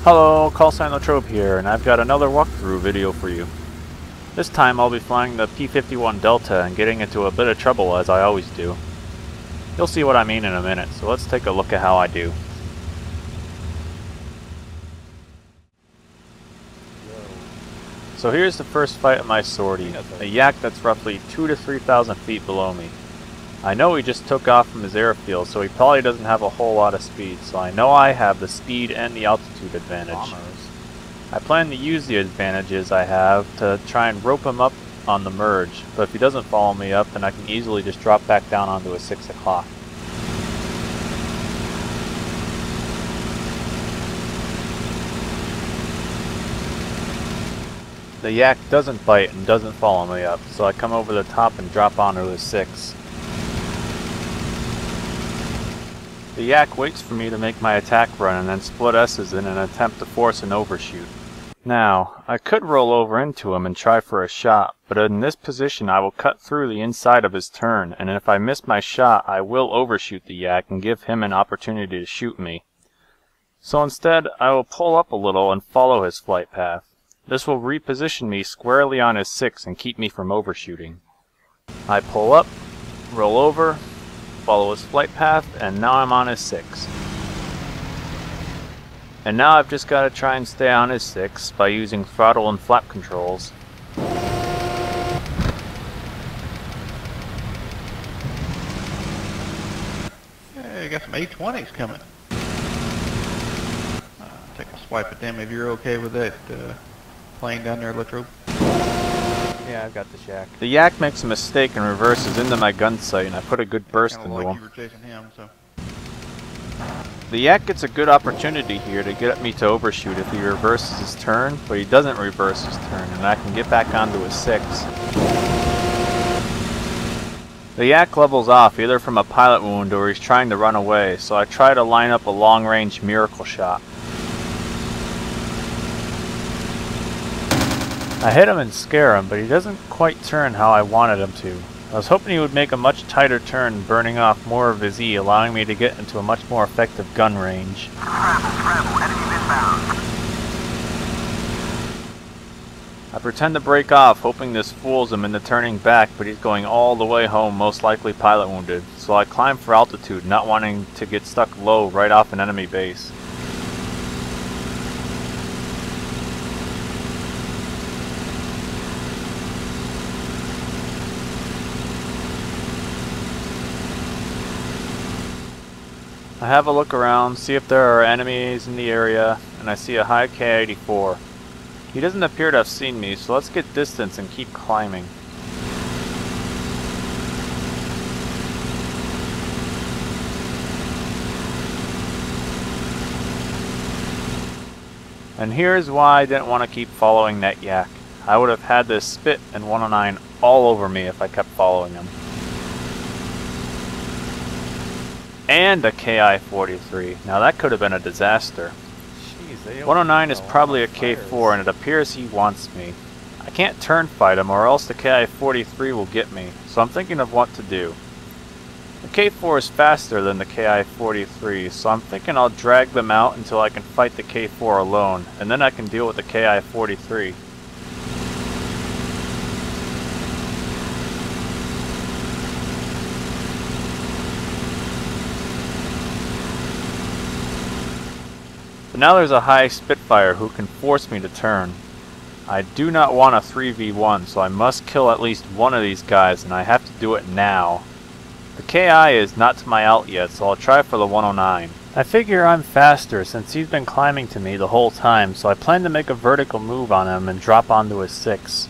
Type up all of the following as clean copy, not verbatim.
Hello, Callsignotrope here, and I've got another walkthrough video for you. This time I'll be flying the P-51 Delta and getting into a bit of trouble as I always do. You'll see what I mean in a minute, so let's take a look at how I do. So here's the first fight of my sortie, a yak that's roughly 2,000 to 3,000 feet below me. I know he just took off from his airfield, so he probably doesn't have a whole lot of speed, so I know I have the speed and the altitude advantage. I plan to use the advantages I have to try and rope him up on the merge, but if he doesn't follow me up, then I can easily just drop back down onto a 6 o'clock. The yak doesn't bite and doesn't follow me up, so I come over the top and drop onto a 6. The yak waits for me to make my attack run and then split S's in an attempt to force an overshoot. Now, I could roll over into him and try for a shot, but in this position I will cut through the inside of his turn, and if I miss my shot I will overshoot the yak and give him an opportunity to shoot me. So instead, I will pull up a little and follow his flight path. This will reposition me squarely on his 6 and keep me from overshooting. I pull up, roll over, follow his flight path, and now I'm on his 6. And now I've just got to try and stay on his 6 by using throttle and flap controls. Hey, you got some A-20s coming. Take a swipe at them if you're okay with that plane down there, Latrobe. Yeah, I've got the yak. The yak makes a mistake and reverses into my gun sight, and I put a good burst into him. You were chasing him, so. The yak gets a good opportunity here to get me to overshoot if he reverses his turn, but he doesn't reverse his turn, and I can get back onto a 6. The yak levels off either from a pilot wound or he's trying to run away, so I try to line up a long-range miracle shot. I hit him and scare him, but he doesn't quite turn how I wanted him to. I was hoping he would make a much tighter turn, burning off more of his E, allowing me to get into a much more effective gun range. I pretend to break off, hoping this fools him into turning back, but he's going all the way home, most likely pilot wounded, so I climb for altitude, not wanting to get stuck low right off an enemy base. I have a look around, see if there are enemies in the area, and I see a high K-84. He doesn't appear to have seen me, so let's get distance and keep climbing. And here's why I didn't want to keep following that yak. I would have had this spit and 109 all over me if I kept following him. And a Ki-43. Now that could have been a disaster. 109 is probably a K4 and it appears he wants me. I can't turn fight him or else the Ki-43 will get me, so I'm thinking of what to do. The K4 is faster than the Ki-43, so I'm thinking I'll drag them out until I can fight the K4 alone, and then I can deal with the Ki-43. But now there's a high Spitfire who can force me to turn. I do not want a 3v1, so I must kill at least one of these guys, and I have to do it now. The KI is not to my alt yet, so I'll try for the 109. I figure I'm faster since he's been climbing to me the whole time, so I plan to make a vertical move on him and drop onto his 6.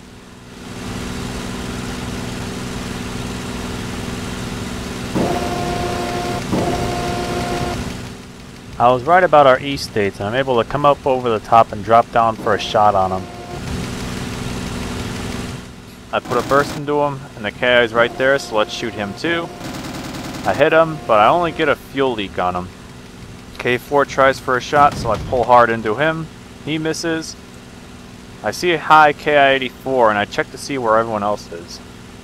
I was right about our E states, and I'm able to come up over the top and drop down for a shot on him. I put a burst into him, and the KI is right there, so let's shoot him too. I hit him, but I only get a fuel leak on him. K4 tries for a shot, so I pull hard into him. He misses. I see a high Ki-84, and I check to see where everyone else is.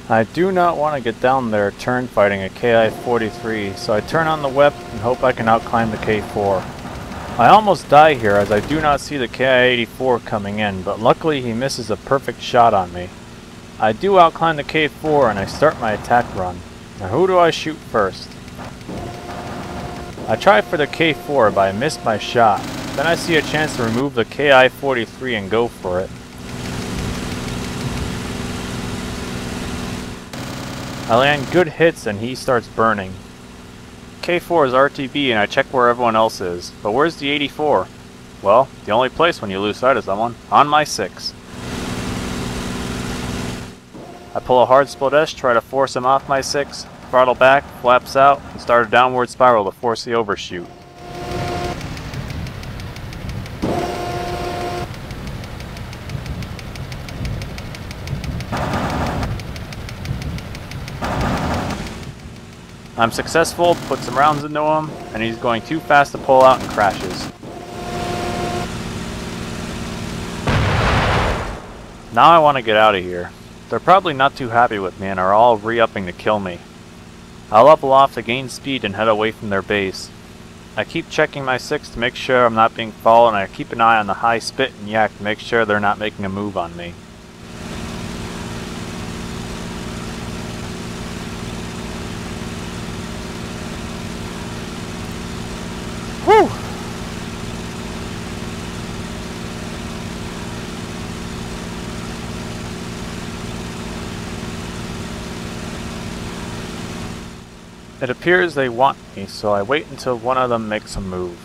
I do not want to get down there turn fighting a Ki-43, so I turn on the WEP and hope I can outclimb the K4. I almost die here as I do not see the Ki-84 coming in, but luckily he misses a perfect shot on me. I do outclimb the K4 and I start my attack run. Now who do I shoot first? I try for the K4 but I missed my shot. Then I see a chance to remove the Ki-43 and go for it. I land good hits and he starts burning. K4 is RTB and I check where everyone else is. But where's the 84? Well, the only place when you lose sight of someone. On my 6. I pull a hard split S, try to force him off my 6, throttle back, flaps out, and start a downward spiral to force the overshoot. I'm successful, put some rounds into him, and he's going too fast to pull out and crashes. Now I want to get out of here. They're probably not too happy with me and are all re-upping to kill me. I level off to gain speed and head away from their base. I keep checking my 6 to make sure I'm not being followed, and I keep an eye on the high spit and yak to make sure they're not making a move on me. Whew! It appears they want me, so I wait until one of them makes a move.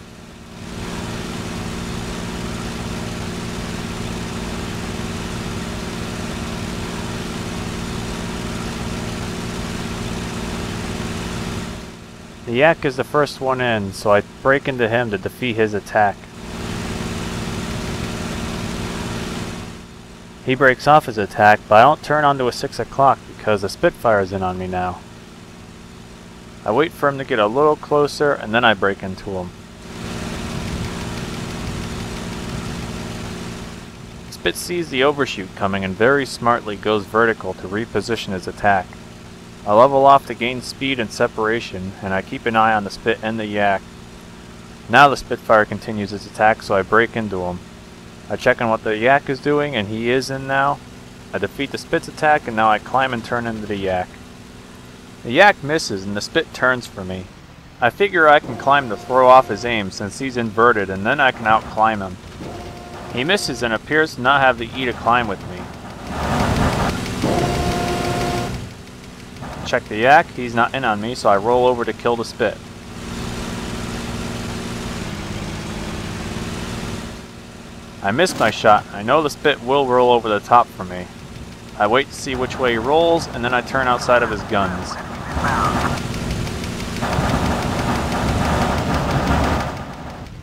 The yak is the first one in, so I break into him to defeat his attack. He breaks off his attack, but I don't turn onto a 6 o'clock because the Spitfire is in on me now. I wait for him to get a little closer, and then I break into him. Spit sees the overshoot coming and very smartly goes vertical to reposition his attack. I level off to gain speed and separation, and I keep an eye on the Spit and the yak. Now the Spitfire continues his attack, so I break into him. I check on what the yak is doing, and he is in now. I defeat the Spit's attack, and now I climb and turn into the yak. The yak misses and the Spit turns for me. I figure I can climb to throw off his aim since he's inverted, and then I can outclimb him. He misses and appears to not have the E to climb with me. Check the yak, he's not in on me, so I roll over to kill the Spit. I missed my shot. I know the Spit will roll over the top for me. I wait to see which way he rolls, and then I turn outside of his guns.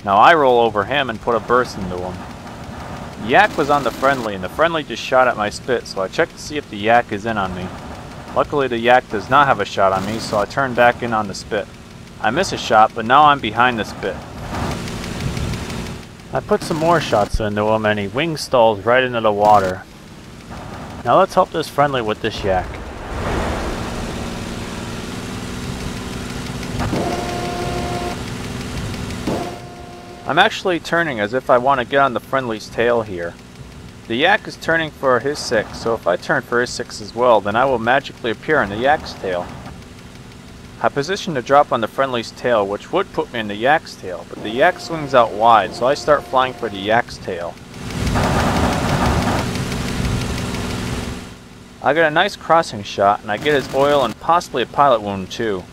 Now I roll over him and put a burst into him. The yak was on the friendly, and the friendly just shot at my Spit, so I check to see if the yak is in on me. Luckily the yak does not have a shot on me, so I turn back in on the Spit. I miss a shot, but now I'm behind the Spit. I put some more shots into him, and he wing stalls right into the water. Now let's help this friendly with this yak. I'm actually turning as if I want to get on the friendly's tail here. The yak is turning for his 6, so if I turn for his 6 as well, then I will magically appear on the yak's tail. I position to drop on the friendly's tail, which would put me in the yak's tail, but the yak swings out wide, so I start flying for the yak's tail. I get a nice crossing shot, and I get his oil and possibly a pilot wound too.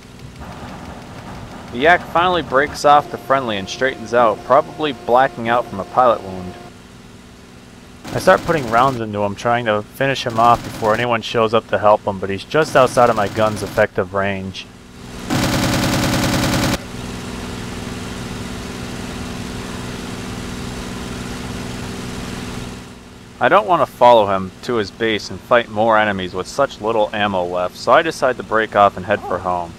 The yak finally breaks off the friendly and straightens out, probably blacking out from a pilot wound. I start putting rounds into him, trying to finish him off before anyone shows up to help him, but he's just outside of my gun's effective range. I don't want to follow him to his base and fight more enemies with such little ammo left, so I decide to break off and head for home.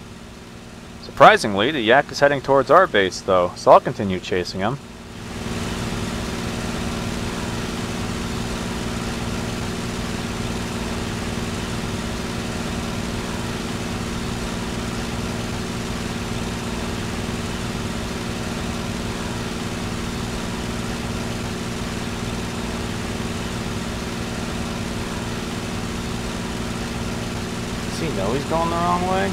Surprisingly, the yak is heading towards our base though, so I'll continue chasing him. he know he's going the wrong way?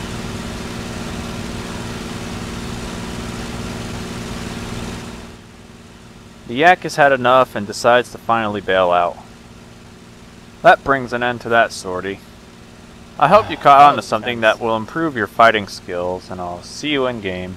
The yak has had enough and decides to finally bail out. That brings an end to that sortie. I hope you caught on to something that will improve your fighting skills, and I'll see you in game.